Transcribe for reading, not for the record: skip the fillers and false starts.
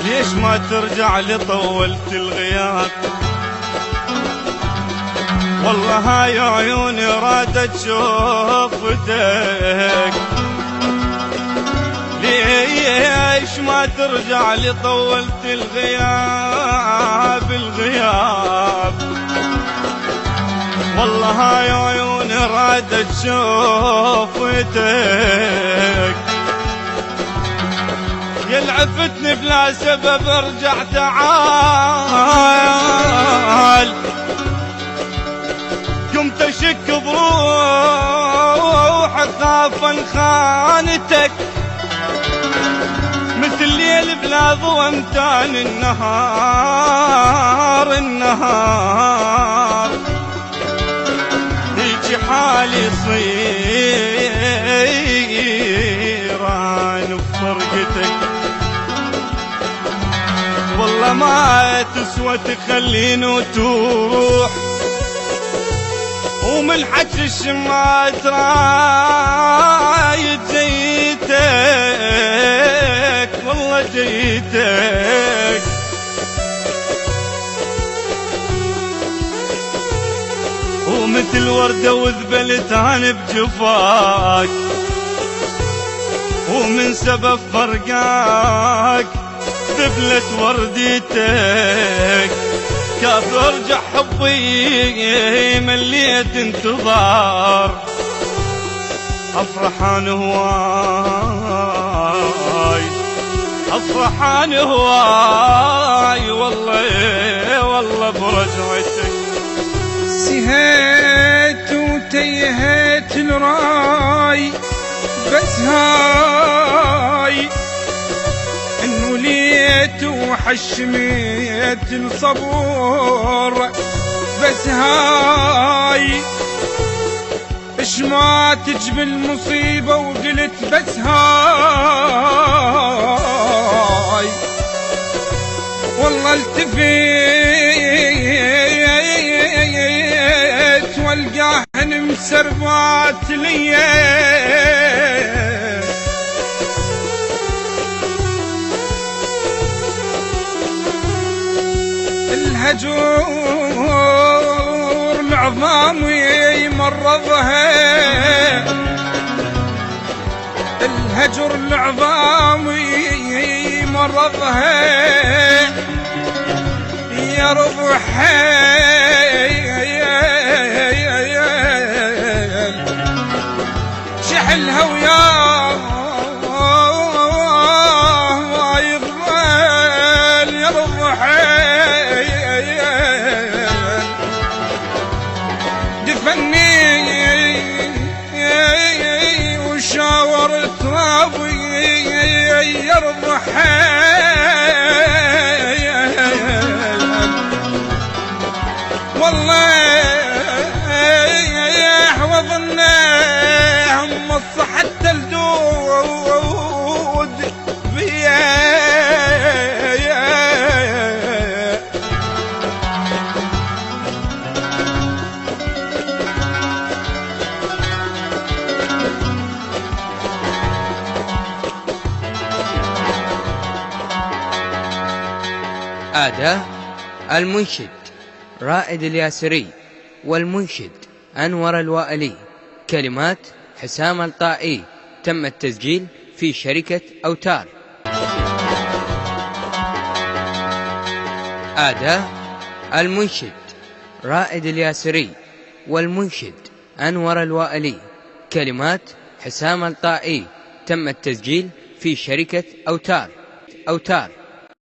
ليش ما ترجع لي طولت الغياب؟ والله هاي عيوني رادت شوفتك. ليش ما ترجع لي طولت الغياب؟ والله هاي عيوني رادت شوفتك. يلعفتني بلا سبب ارجع تعال. قمت اشك بروح اخاف ان خانتك، مثل الليل بلا ضوء امتان النهار. هيجي حالي يصير عن بفرقتك. والله ما تسوى تخليني وتروح، ومن حكي الشمات رايد جيتك. والله جيتك ومثل وردة وذبلت أنا بجفاك، ومن سبب فرقاك ذبلت ورديتك. كاف ارجع حبي مليت انتظار، افرح انا هواي، افرح انا هواي. والله برجعتك. سهيت وتيهت الراي، بس هاي انه ليت وحشميت الصبور. بس هاي اش ما تجب المصيبة وقلت بس هاي. والله التفيت والقاهن مسربات ليه. الهجور العظام يمرضها، الهجر العظام يمرضها. يا رضحي شحلها وياه ما يغفل. يا رضحي دفني وشاورت رابي. يا رضحي والله وظنه مص حتى الدود بيا. أداة المنشد رائد الياسري، والمنشد أنور الوائلي، كلمات حسام الطائي. تم التسجيل في شركة أوتار. أداة المنشد رائد الياسري، والمنشد أنور الوائلي، كلمات حسام الطائي. تم التسجيل في شركة أوتار.